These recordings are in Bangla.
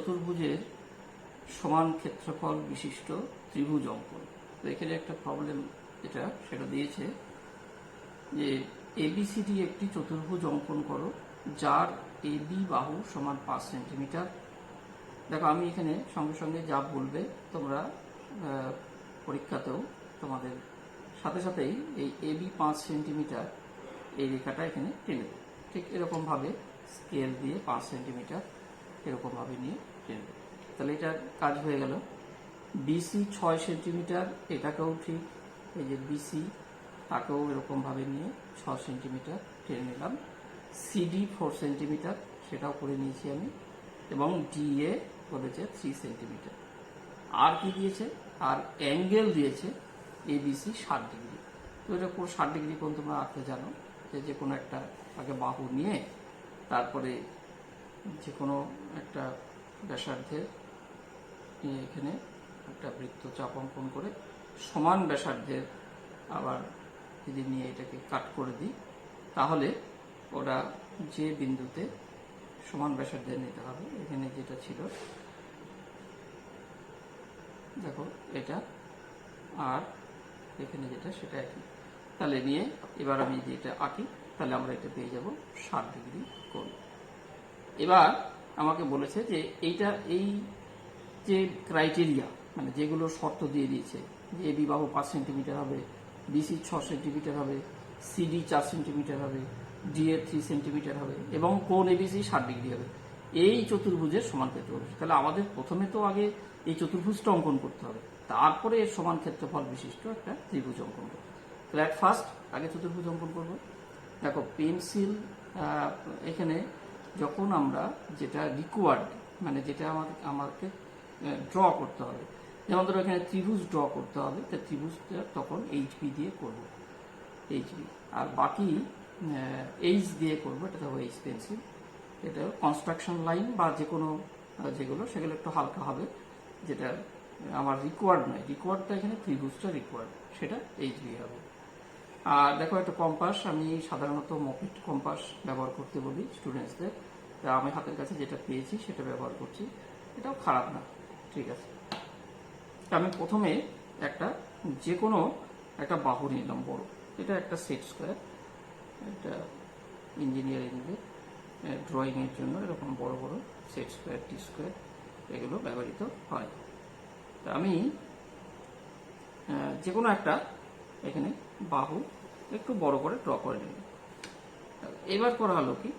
চতুর্ভুজের সমান ক্ষেত্রফল বিশিষ্ট ত্রিভুজ অঙ্কন। তো এখানে একটা প্রবলেম সেটা দিয়েছে যে এবিসিডি একটি চতুর্ভুজ অঙ্কন করো যার এবি বাহু সমান 5 সেন্টিমিটার। দেখো আমি এখানে সঙ্গে সঙ্গে যা বলবে তোমরা পরীক্ষাতেও তোমাদের সাথে সাথেই এই এবি 5 সেন্টিমিটার এই রেখাটা এখানে টেনে দেবে। ঠিক এরকমভাবে স্কেল দিয়ে 5 সেন্টিমিটার এরকমভাবে নিয়ে টেনে দেবে। তাহলে এটার কাজ হয়ে গেল। বিসি 6 সেন্টিমিটার, এটাকেও ঠিক এই যে বিসি তাকেও এরকমভাবে নিয়ে 6 সেন্টিমিটার টেনে নিলাম। সিডি 4 সেন্টিমিটার, সেটাও করে নিয়েছি আমি, এবং ডিএ বলেছে 3 সেন্টিমিটার। আর কি দিয়েছে? আর অ্যাঙ্গেল দিয়েছে এবিসি 60 ডিগ্রি। তো এটা পুরো 60 ডিগ্রি কোণ তোমরা আঁকতে জানো, যে কোনো একটা আগে বাহু নিয়ে তারপরে যে কোনো একটা ব্যাসার্ধের নিয়ে এখানে একটা বৃত্তচাপ অঙ্কন করে সমান ব্যাসার্ধের আবার যদি নিয়ে এটাকে কাট করে দিই, তাহলে ওরা যে বিন্দুতে সমান ব্যাসার্ধের নিতে হবে, এখানে যেটা ছিল দেখো এটা, আর এখানে যেটা সেটা একই। তাহলে নিয়ে এবার আমি যদি এটা আঁকি, তাহলে আমরা এটা পেয়ে যাব 60 ডিগ্রি কোণ। এবার আমাকে বলেছে যে এইটা, এই যে ক্রাইটেরিয়া মানে যেগুলো শর্ত দিয়ে দিয়েছে, যে এবি বাহু 5 সেন্টিমিটার হবে, বিসি 6 সেন্টিমিটার হবে, সিডি 4 সেন্টিমিটার হবে, ডিএ 3 সেন্টিমিটার হবে এবং কোণ এবিসি 60 ডিগ্রি হবে, এই চতুর্ভুজের সমান ক্ষেত্রফল। তাহলে আমাদের প্রথমে তো আগে এই চতুর্ভুজটা অঙ্কন করতে হবে, তারপরে এর সমান ক্ষেত্রফল বিশিষ্ট একটা ত্রিভুজ অঙ্কন করবো। তাহলে অ্যাট ফার্স্ট আগে চতুর্ভুজ অঙ্কন করবো। দেখো পেন্সিল, এখানে যখন আমরা যেটা রিকোয়ার্ড মানে যেটা আমাকে ড্র করতে হবে, যেমন ধরো এখানে ত্রিভুজ ড্র করতে হবে, তো ত্রিভুজটা তখন এইচবি দিয়ে করব, এইচবি। আর বাকি এইচ দিয়ে করবো, এটা দেখো এইচ পেন্সিল। এটা কনস্ট্রাকশন লাইন বা যে কোনো যেগুলো সেগুলো একটু হালকা হবে, যেটা আমার রিকোয়ার্ড নয়, রিকোয়ার্ডটা এখানে ত্রিভুজটা রিকোয়ার্ড, সেটা এইচবি হবে। আর দেখো একটা কম্পাস, আমি সাধারণত মপিট কম্পাস ব্যবহার করতে বলি স্টুডেন্টসদের, আমি হাতের কাছে যেটা পেয়েছি সেটা ব্যবহার করছি, এটাও খারাপ না, ঠিক আছে। আমি প্রথমে একটা যে কোনো একটা বাহু নিলাম বড়, এটা একটা সেট স্কোয়ার, এটা ইঞ্জিনিয়ারিংয়ে ড্রয়িংয়ের জন্য এরকম বড় বড় সেট স্কোয়ার, টি স্কোয়ার এগুলো ব্যবহৃত হয়। তা আমি যে কোনো একটা এখানে বাহু একটু বড় করে ড্র করে নিলাম। এবার করা হলো কি,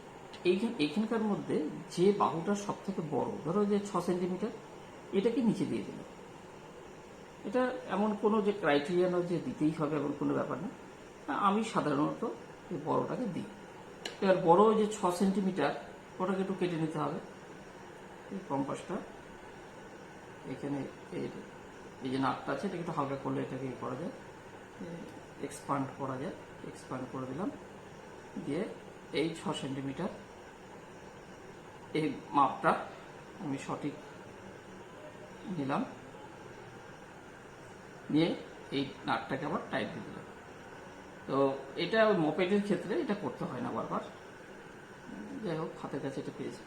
এইখানকার মধ্যে যে বাহুটা সব থেকে বড়, ধরো যে 6 সেন্টিমিটার, এটাকে নিচে দিয়ে দিলাম। এটা এমন কোনো যে ক্রাইটেরিয়া নয় যে দিতেই হবে, এমন কোনো ব্যাপার না, আমি সাধারণত এই বড়টাকে দিই। এবার বড় যে 6 সেন্টিমিটার, ওটাকে একটু কেটে নিতে হবে। এই কম্পাসটা এখানে এই যে নাটটা আছে, এটাকে একটু হালকা করলে এটাকে করা যায়, এক্সপান্ড করা যায়, এক্সপান্ড করে দিলাম। দিয়ে এই 6 সেন্টিমিটার এই মাপটা আমি সঠিক নিলাম, নিয়ে এই নাটটাকে আবার টাইট দিয়ে দিলাম। তো এটা মোপেডের ক্ষেত্রে এটা করতে হয় না বারবার, যাই হোক হাতের কাছে এটা পেয়েছি।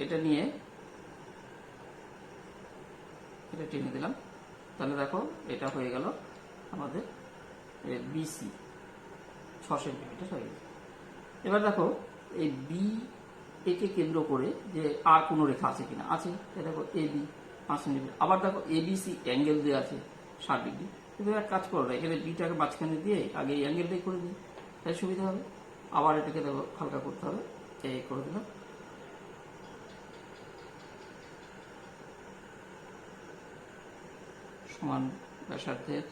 এটা নিয়ে এটা টেনে দিলাম, তাহলে দেখো এটা হয়ে গেল আমাদের বিসি 6 সেন্টিমিটার হয়ে গেছে। এবার দেখো এই বি একে কেন্দ্র করে যে আর কোনো রেখা আছে কিনা, আছে, দেখো এবি 5 সেন্টিমিটার। আবার দেখো এবিসি অ্যাঙ্গেল দেওয়া আছে 60 ডিগ্রি। কিন্তু এক কাজ করো, এখানে বিটাকে মাঝখানে দিয়ে আগে এই অ্যাঙ্গেলটাই করে দিই, তাই সুবিধা হবে। আবার এটাকে দেখো হালকা করতে হবে, এই করে দিলাম। সমান ব্যাসার্ধের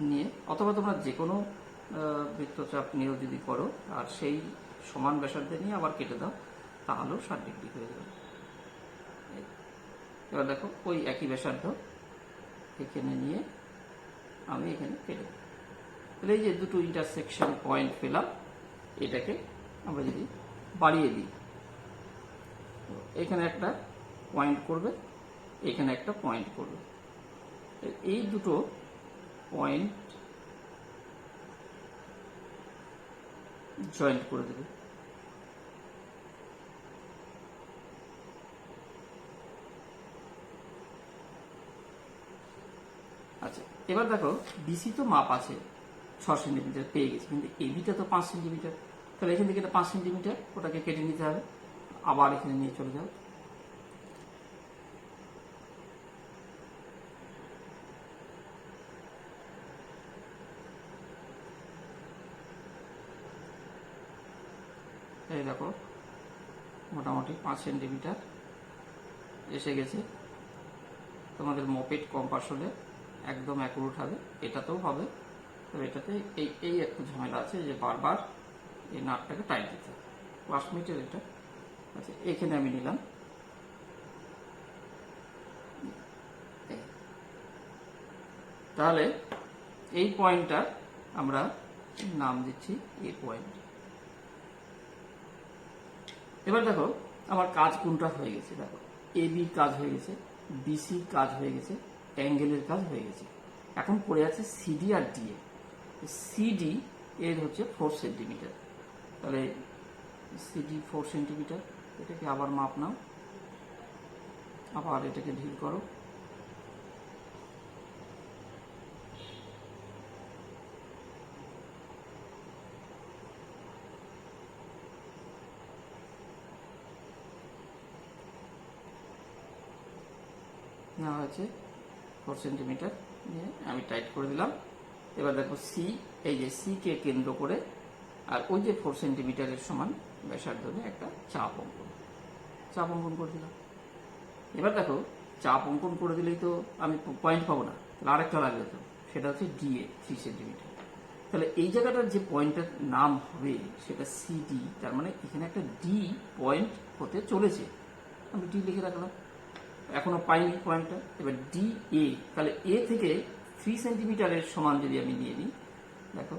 নিয়ে, অথবা তোমরা যে কোনো বৃত্তচাপ নিয়েও যদি করো আর সেই সমান ব্যাসার্ধে নিয়ে আবার কেটে দাও, তাহলেও 60 ডিগ্রি হয়ে যাবে। এবার দেখো ওই একই ব্যাসার্ধ এখানে নিয়ে আমি এখানে কেটে দেব। তাহলে এই যে দুটো ইন্টারসেকশন পয়েন্ট পেলাম, এটাকে আমরা যদি বাড়িয়ে দিই, এখানে একটা পয়েন্ট করবে, এখানে একটা পয়েন্ট করবে, এই দুটো পয়েন্ট জয়েন্ট করে দেবে। আচ্ছা, এবার দেখো বিসি তো মাপ আছে 6 সেন্টিমিটার পেয়ে গেছি, কিন্তু এবিটা তো 5 সেন্টিমিটার। তাহলে এখান থেকে এটা 5 সেন্টিমিটার, ওটাকে কেটে নিতে হবে। আবার এখানে নিয়ে চলে যাও। এই দেখো মোটামুটি 5 সেন্টিমিটার এসে গেছে। তোমাদের মপেট কম্পাস হলে একদম অ্যাকুরেট হবে, এটাতেও হবে। তবে এটাতে এই একটু ঝামেলা আছে যে বারবার এই নাটটাকে টাইট দিতে হবে। 5 মিটার এটা। আচ্ছা, এখানে আমি নিলাম, তাহলে এই পয়েন্টটা আমরা নাম দিচ্ছি এ পয়েন্ট। এবার দেখো আমার কাজ কোনটা হয়ে গেছে। দেখো এ বি কাজ হয়ে গেছে, বিসি কাজ হয়ে গেছে, অ্যাঙ্গেলের কাজ হয়ে গেছে। এখন পড়ে আছে সিডি আর ডিএ। সিডি এর হচ্ছে 4 সেন্টিমিটার। তাহলে সিডি 4 সেন্টিমিটার, এটাকে আবার মাপ নাও, আবার এটাকে ঢিল করো। নেওয়া হয়েছে 4 সেন্টিমিটার, নিয়ে আমি টাইট করে দিলাম। এবার দেখো সি, এই যে সি কে কেন্দ্র করে আর ওই যে 4 সেন্টিমিটারের সমান ব্যাসার্ধ নিয়ে একটা চাপ অঙ্কন করে দিলাম। এবার দেখো চাপ অঙ্কন করে দিলেই তো আমি পয়েন্ট পাবো না, তাহলে আরেকটা লাগবে তো, সেটা হচ্ছে ডিএ 3 সেন্টিমিটার। তাহলে এই জায়গাটার যে পয়েন্টের নাম হবে সেটা সিডি, তার মানে এখানে একটা ডি পয়েন্ট হতে চলেছে। আমি ডি লিখে রাখলাম, এখনো পাইনি পয়েন্টটা। এবার ডি এ, তাহলে এ থেকে 3 সেন্টিমিটারের সমান যদি আমি নিয়ে নিই, দেখো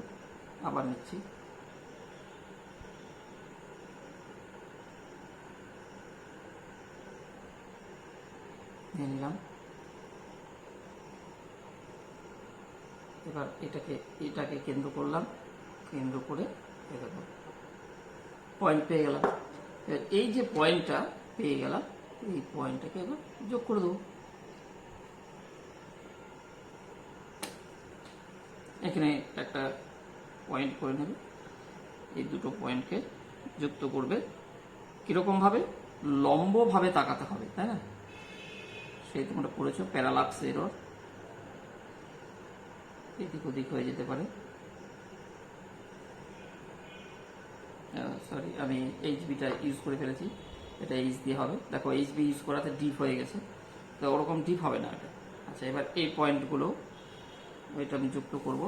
আবার নিচ্ছি, নিয়ে নিলাম। এবার এটাকে কেন্দ্র করলাম, কেন্দ্র করে দেখো পয়েন্ট পেয়ে গেলাম। এই যে পয়েন্টটা পেয়ে গেলাম, এই পয়েন্টটাকে এবার যোগ করে দেবো। এখানে একটা পয়েন্ট করে নেবে, এই দুটো পয়েন্টকে যুক্ত করবে। কিরকম ভাবে? লম্ব ভাবে তাকাতে হবে, তাই না? সেই তোমরা পড়েছো প্যারালাক্স এরর, এদিক ওদিক হয়ে যেতে পারে। সরি, আমি এইচবিটা ইউজ করে ফেলেছি, এটা এইচ দিয়ে হবে। দেখো এইচবি ইউজ করাতে ডিপ হয়ে গেছে, তো ওরকম ডিপ হবে না এটা। আচ্ছা, এবার এই পয়েন্টগুলো ওইটা আমি যুক্ত করব,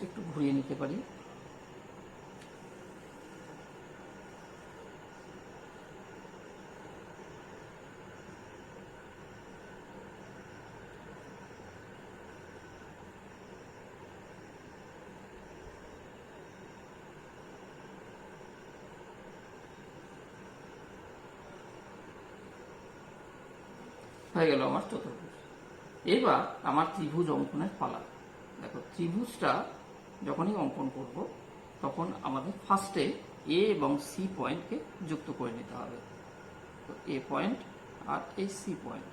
একটু ঘুরিয়ে নিতে পারি। হয়ে গেল আমার চতুর্ভুজ। এবার আমার ত্রিভুজ অঙ্কনের পালা। দেখো ত্রিভুজটা যখনই অঙ্কন করব তখন আমাদের ফার্স্টে এ এবং সি পয়েন্টকে যুক্ত করে নিতে হবে। তো এ পয়েন্ট আর এই সি পয়েন্ট,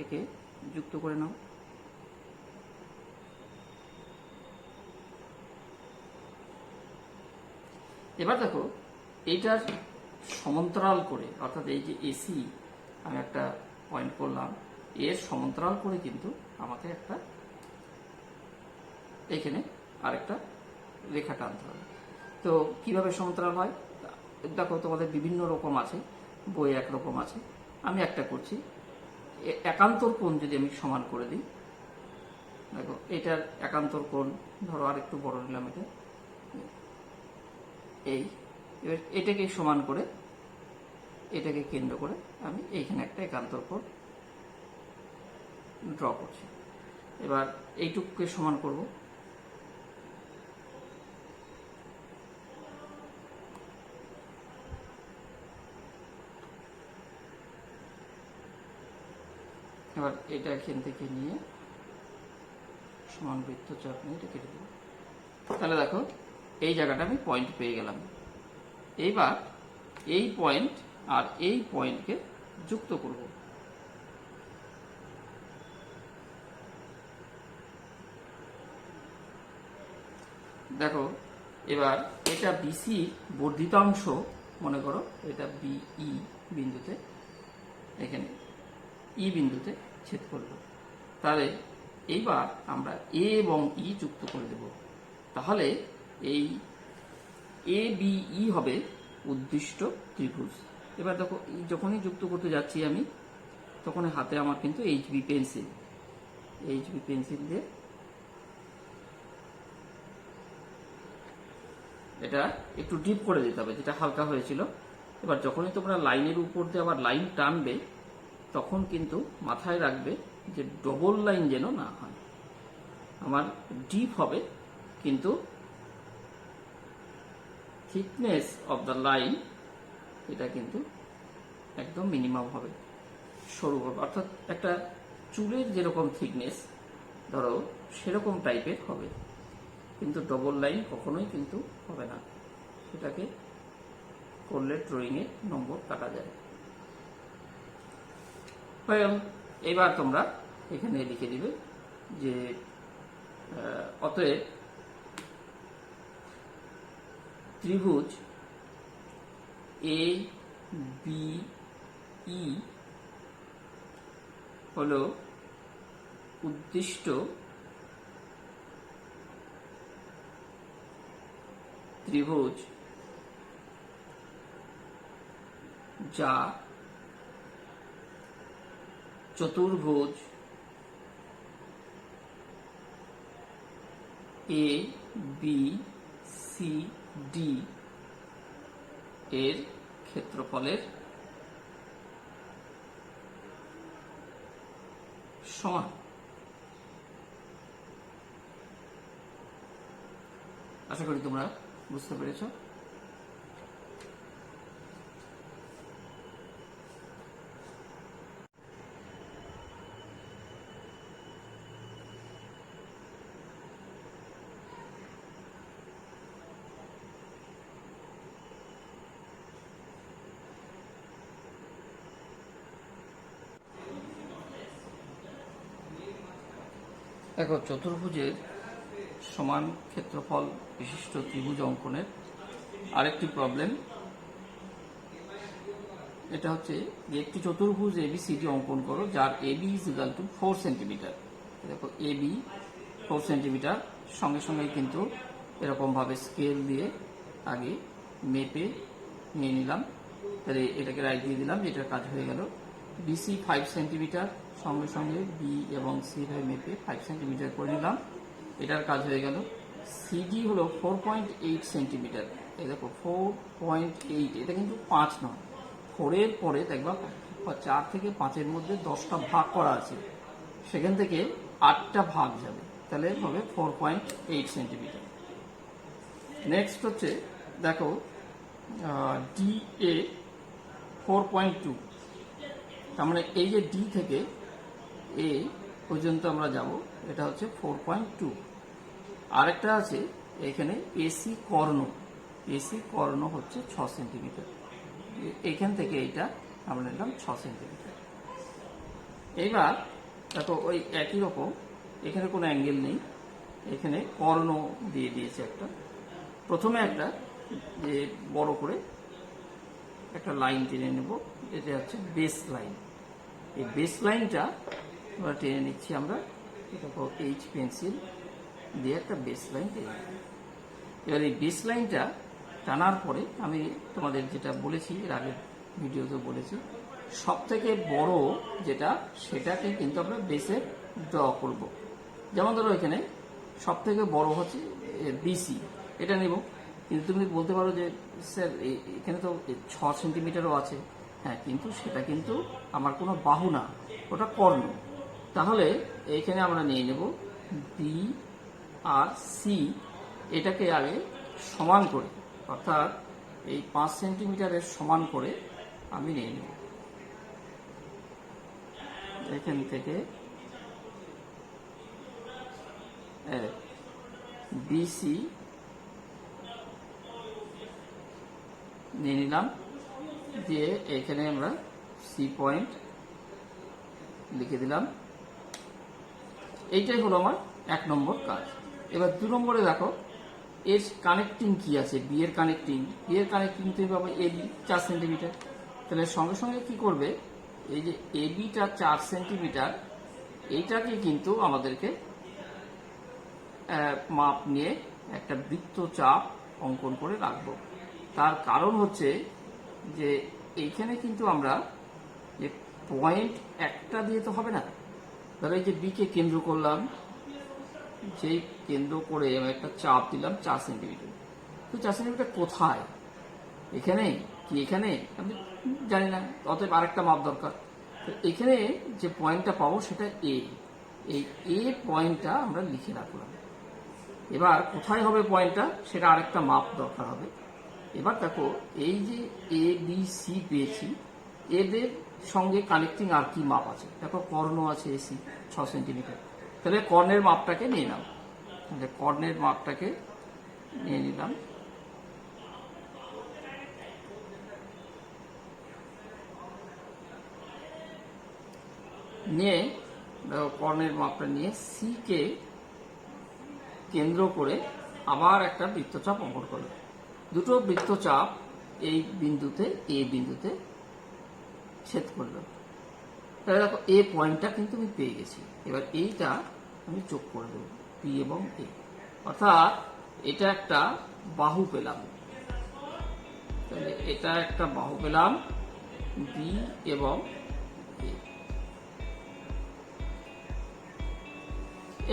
একে যুক্ত করে নাও। এবার দেখো এইটার সমান্তরাল করে, অর্থাৎ এই যে এসি আমি একটা পয়েন্ট করলাম, এর সমান্তরাল করে কিন্তু আমাকে একটা এখানে আরেকটা রেখা টানতে হবে। তো কিভাবে সমান্তরাল হয় দেখো, তোমাদের বিভিন্ন রকম আছে, বই একরকম আছে, আমি একটা করছি। একান্তর কোণ যদি আমি সমান করে দিই, দেখো এটার একান্তর কোণ ধরো আর একটু বড় নিলাম, এটা এই, এবার এটাকে সমান করে এটাকে কেন্দ্র করে আমি এইখানে একটা একান্তর কোণ ড্র করছি। এবার এইটুকুকে সমান করব, এবার এটা এখান থেকে নিয়ে সমান বৃত্তচাপ নিয়ে এটা কেটে দেব। তাহলে দেখো এই জায়গাটা আমি পয়েন্ট পেয়ে গেলাম। এইবার এই পয়েন্ট আর এই পয়েন্টকে যুক্ত করব। দেখো এবার এটা বিসি বর্ধিতাংশ, মনে করো এটা বিই বিন্দুতে, এখানে ই বিন্দুতে ছেদ করলো। তাহলে এইবার আমরা এ এবং ই যুক্ত করে দেব। তাহলে এই এ বিই হবে উদ্দিষ্ট ত্রিভুজ। এবার দেখো যখনই যুক্ত করতে যাচ্ছি আমি, তখন হাতে আমার কিন্তু এইচবি পেন্সিল দিয়ে এটা একটু ডিপ করে দিতে হবে, যেটা হালকা হয়েছিল। এবার যখনই তোমরা লাইনের উপর দিয়ে আবার লাইন টানবে, তখন কিন্তু মাথায় রাখবে যে ডবল লাইন যেন না হয়। আমার ডিপ হবে, কিন্তু থিকনেস অফ দ্য লাইন এটা কিন্তু একদম মিনিমাম হবে, সরু হবে। অর্থাৎ একটা চুলের যেরকম থিকনেস ধরো সেরকম টাইপের হবে, কিন্তু ডবল লাইন কখনোই কিন্তু হবে না। সেটাকে করলে ড্রয়িংয়ে নম্বর কাটা যায়। এবার তোমরা এখানে লিখে দিবে যে অতএব ত্রিভুজ এ বি ই হল উদ্দিষ্ট ত্রিভুজ যা চতুর্ভুজ এ বি সি ডি এর ক্ষেত্রফলের সমান। আশা করি তোমরা বুঝতে পেরেছ। দেখো চতুর্ভুজের সমান ক্ষেত্রফল বিশিষ্ট ত্রিভুজ অঙ্কনের আরেকটি প্রবলেম, এটা হচ্ছে যে একটি চতুর্ভুজ এবিসিডি অঙ্কন করো যার AB is equal to 4 centimetre. দেখো এবি 4 সেন্টিমিটার, সঙ্গে সঙ্গে কিন্তু এরকম ভাবে স্কেল দিয়ে আগে মেপে নিয়ে নিলাম। তাহলে এটাকে রাইট দিয়ে দিলাম, যেটার কাজ হয়ে গেল। বিসি 5 সেন্টিমিটার, সঙ্গে সঙ্গে বি এবং সি ভাবে মেপে 5 সেন্টিমিটার করে নিলাম, এটার কাজ হয়ে গেল। সিডি হলো 4.8 সেন্টিমিটার। এই দেখো 4.8, এটা কিন্তু 5 নয়, 4-এর পরে দেখবা 4 থেকে 5-এর মধ্যে 10টা ভাগ করা আছে, সেখান থেকে 8টা ভাগ যাবে, তাহলে হবে 4.8 সেন্টিমিটার। নেক্সট হচ্ছে দেখো ডি এ 4.2, তার মানে এই যে ডি থেকে এ পর্যন্ত আমরা যাব, এটা হচ্ছে 4.2। আরেকটা আছে এখানে এসি কর্ণ হচ্ছে 6 সেন্টিমিটার। এখান থেকে এইটা আমরা নিলাম 6 সেন্টিমিটার। এইবার দেখো ওই একই রকম, এখানে কোনো অ্যাঙ্গেল নেই, এখানে কর্ণ দিয়ে দিয়েছে একটা। প্রথমে একটা যে বড় করে একটা লাইন টেনে নেব, এটা হচ্ছে বেস লাইন। এই বেস লাইনটা আমরা টেনে নিচ্ছি আমরা, এটা এইচ পেন্সিল দিয়ে একটা বেস লাইন টেনে নেব। এবার এই বেস লাইনটা টানার পরে আমি তোমাদের যেটা বলেছি, এর আগের ভিডিওতে বলেছি, সব থেকে বড় যেটা সেটাকে কিন্তু আমরা বেসে ড্র করব। যেমন ধরো এখানে সব থেকে বড় হচ্ছে বিসি, এটা নেব। কিন্তু তুমি বলতে পারো যে স্যার এখানে তো 6 সেন্টিমিটারও আছে। হ্যাঁ, কিন্তু সেটা কিন্তু আমার কোনো বাহু না, ওটা কর্ণ। তাহলে এইখানে আমরা নিয়ে নেব বি আর সি, এটাকে আগে সমান করে, অর্থাৎ এই 5 সেন্টিমিটারের সমান করে আমি নিয়ে নেব। এখান থেকে বিসি নিয়ে নিলাম, দিয়ে এখানে আমরা সি পয়েন্ট লিখে দিলাম। এইটাই হলো আমার 1 নম্বর কাজ। এবার 2 নম্বরে দেখো এর কানেক্টিং কি আছে, বি এর কানেক্টিং, তুমি পাবো এবি 4 সেন্টিমিটার। তাহলে সঙ্গে সঙ্গে কি করবে, এই যে এবিটা 4 সেন্টিমিটার, এইটাকে কিন্তু আমাদেরকে মাপ নিয়ে একটা বৃত্তচাপ অঙ্কন করে রাখবো। তার কারণ হচ্ছে যে এইখানে কিন্তু আমরা যে পয়েন্ট একটা দিয়ে তো হবে না। ধরো এই যে বি কে কেন্দ্র করলাম, যেই কেন্দ্র করে আমি একটা চাপ দিলাম 4 সেন্টিমিটার। তো 4 সেন্টিমিটার কোথায়, এখানে কি এখানে, আমি জানি না, অতএব আরেকটা মাপ দরকার। তো এখানে যে পয়েন্টটা পাবো সেটা এ, এই এ পয়েন্টটা আমরা লিখে রাখলাম। এবার কোথায় হবে পয়েন্টটা, সেটা আরেকটা মাপ দরকার হবে। এবার দেখো এই যে এ বি সি পেয়েছি, এদের সঙ্গে কানেক্টিং আর কি মাপ আছে, দেখো কর্ণ আছে এসি 6 সেন্টিমিটার। তাহলে কর্ণের মাপটাকে নিয়ে নাও, তাহলে কর্ণের মাপটাকে নিয়ে নিলাম। নিয়ে দেখো কর্ণের মাপটা নিয়ে সি কে কেন্দ্র করে আবার একটা বৃত্তচাপ অঙ্কন করলো। দুটো বৃত্তচাপ এই বিন্দুতে, এ বিন্দুতে ছেদ করলো। তাহলে দেখো এ পয়েন্টটা কিন্তু আমি পেয়ে গেছি। এবার এইটা আমি যোগ করে দেবো, পি এবং এ, অর্থাৎ এটা একটা বাহু পেলাম। তাহলে এটা একটা বাহু পেলাম, বি এবং এ।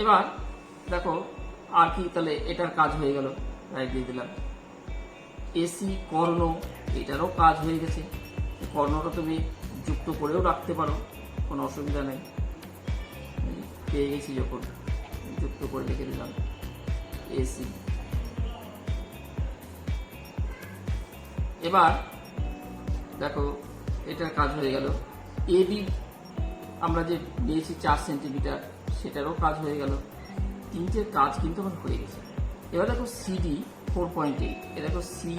এবার দেখো আর কি, তাহলে এটার কাজ হয়ে গেল, রাইট দিয়ে দিলাম। এসি কর্ণ, এটারও কাজ হয়ে গেছে। কর্ণটা তুমি যুক্ত করেও রাখতে পারো, কোনো অসুবিধা নেই। পেয়ে গেছি যখন, যুক্ত করে লিখে দিলাম এসি। এবার দেখো এটার কাজ হয়ে গেল। এবি আমরা যে নিয়েছি 4 সেন্টিমিটার, সেটারও কাজ হয়ে গেল। তিনটের কাজ কিন্তু আমার হয়ে গেছে। এবার দেখো সিডি 4.8, এ দেখো সি,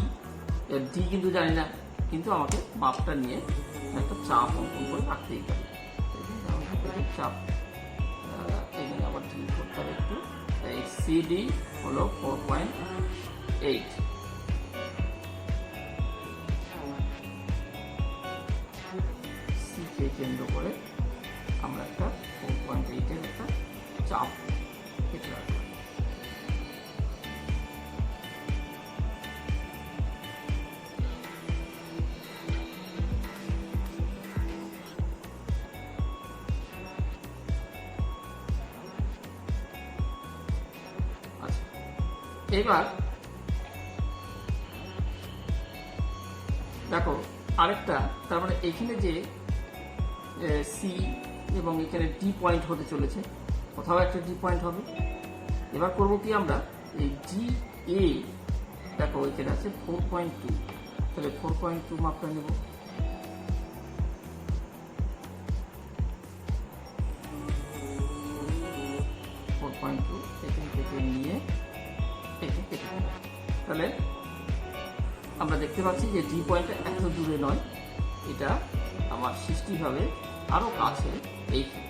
ডি কিন্তু জানি না, কিন্তু আমাকে মাপটা নিয়ে একটা চাপ অঙ্কন করে রাখতেই পারি। চাপ এখানে আবার ঠিক করতে হবে একটু। এই সিডি হলো 4.8। সি কে কেন্দ্র করে আমরা একটা 4.8 এর একটা চাপ কেটে রাখলাম। এবার দেখো আরেকটা, তার মানে এখানে যে সি এবং এখানে ডি পয়েন্ট হতে চলেছে, কোথাও একটা ডি পয়েন্ট হবে। এবার করব কি, আমরা এই ডি এ দেখো এখানে আছে 4.2, তাহলে 4.2 মাপটা নেব। এখান থেকে নিয়ে তাহলে আমরা দেখতে পাচ্ছি যে ডি পয়েন্টটা এত দূরে নয়, এটা আমার সৃষ্টি হবে আরো কাছে এইখানে।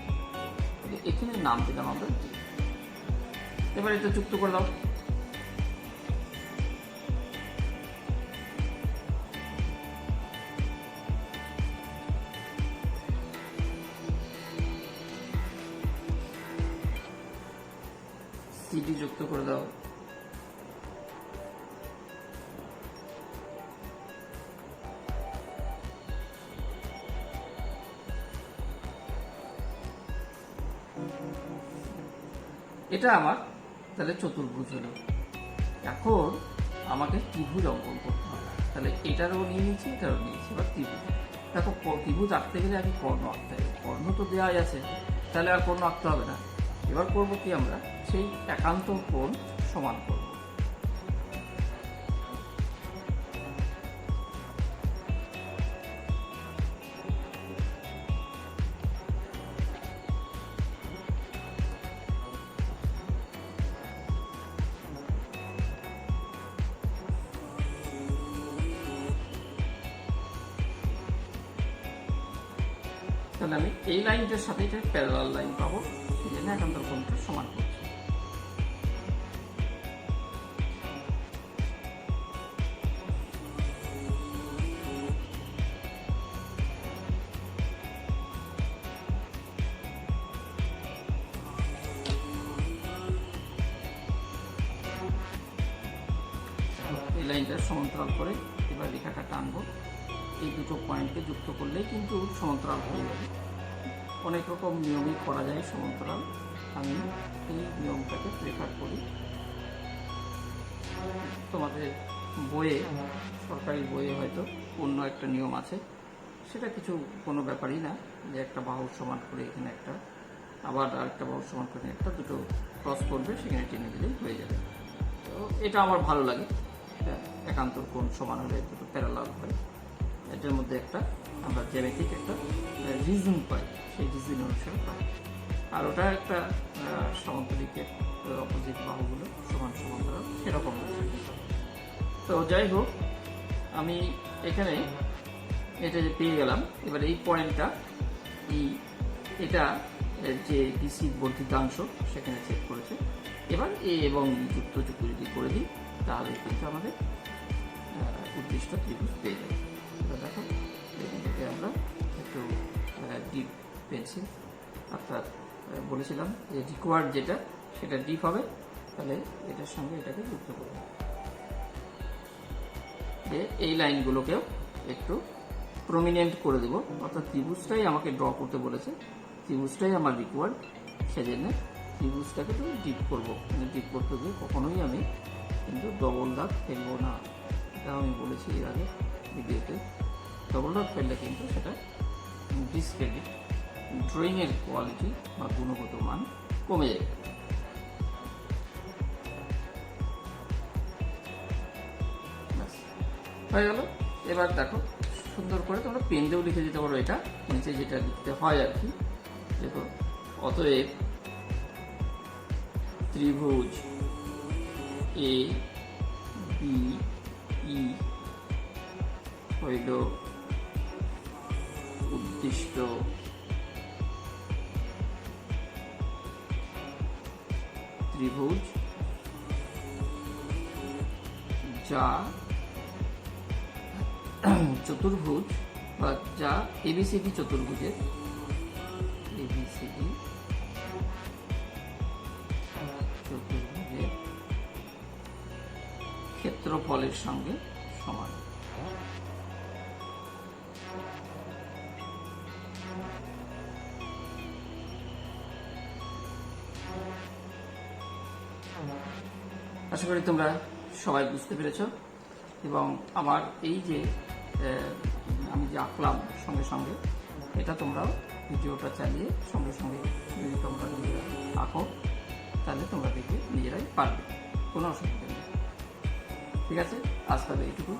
এখানে নাম দিলাম আমরা ডি। এবার এটা যুক্ত করে দাও। সিডি যুক্ত করে দাও। এটা আমার তাহলে চতুর্ভুজ হলো। এখন আমাকে ত্রিভুজ অঙ্কন করতে হবে। তাহলে এটারও নিয়ে নিয়েছি, এটারও নিয়েছি। এবার ত্রিভুজ, দেখো ত্রিভুজ আঁকতে গেলে আগে কর্ণ আঁকতে হবে। কর্ণ তো দেওয়াই আছে, তাহলে আর কর্ণ আঁকতে হবে না। এবার করবো কি, আমরা সেই একান্ত কোণ সমান করব। তাহলে আমি এই লাইনটার সাথে এটা প্যারালাল লাইন পাবো, সেই জন্য একান্তর কোণটা সমান করছি। লাইনটা সমান্তরাল করে এবার রেখাটা টানবো। এই দুটো পয়েন্টকে যুক্ত করলেই কিন্তু সমান্তরাল হয়ে যাবে। অনেক রকম নিয়মই করা যায় সমান্তরাল, আমি এই নিয়মটাকে প্রেফার করি। তোমাদের বইয়ে, সরকারি বইয়ে হয়তো অন্য একটা নিয়ম আছে, সেটা কোনো ব্যাপারই না, যে একটা বাহুর সমান করে এখানে একটা, আবার আরেকটা বাহুর সমান করে একটা, দুটো ক্রস করবে, সেখানে টেনে দিলেই হয়ে যাবে। তো এটা আমার ভালো লাগে, একান্তর কোণ সমান হলে দুটো প্যারালাল হয়, এটার মধ্যে একটা আমরা জ্যামিতিক একটা রিজন পাই, সেই রিজন অনুসারে পাই। আর ওটা একটা সমান্তরিকের অপোজিট বাহুগুলো সমান সমান্তরাল, সেরকম আছে। তো যাই হোক, আমি এখানে এটা যে পেয়ে গেলাম, এবার এই পয়েন্টটা, এটা যে বিসি বর্ধিতাংশ সেখানে চেক করেছে। এবার এ এবং যুক্ত যদি করে দিই, তাহলে কিন্তু আমাদের উদ্দিষ্ট ত্রিভুজ পেয়ে যাবে। এবার দেখো, এখান থেকে আমরা একটু ডিপ পেন্সিল, অর্থাৎ বলেছিলাম যে রিকোয়ার্ড যেটা সেটা ডিপ হবে, তাহলে এটার সঙ্গে এটাকে যুক্ত করব। যে এই লাইনগুলোকেও একটু প্রমিনেন্ট করে দেবো, অর্থাৎ ত্রিভুজটাই আমাকে ড্র করতে বলেছে, ত্রিভুজটাই আমার রিকোয়ার্ড, সেজন্য ত্রিভুজটাকে তো ডিপ করবো। ডিপ করতে গিয়ে কখনোই আমি কিন্তু ডবল দাগ ফেলবো না, এটা আমি বলেছি এর আগে ভিডিওতে। ডবল দাগ ফেললে কিন্তু সেটা ডিসক্রেডিট, ড্রয়িংয়ের কোয়ালিটি বা গুণগত মান কমে যাবে। হয়ে গেল। এবার দেখো, সুন্দর করে তোমরা পেন দিয়েও লিখে দিতে পারো, এটা নিচে যেটা লিখতে হয় আর কি। দেখো, অতএব ত্রিভুজ এ বি ই হইল উদ্দিষ্ট ত্রিভুজ, যা চতুর্ভুজ বা যা এবিসিডি চতুর্ভুজের ক্ষেত্রফলের সঙ্গে সমান। আশা করি তোমরা সবাই বুঝতে পেরেছ, এবং আমার এই যে আমি যে আঁকলাম সঙ্গে সঙ্গে, এটা তোমরাও ভিডিওটা চালিয়ে সঙ্গে সঙ্গে যদি তোমরা নিজেরা আঁকো, তাহলে তোমরা দেখে নিজেরাই পারবে, কোনো অসুবিধা নেই। ঠিক আছে, আজ তাহলে এইটুকু।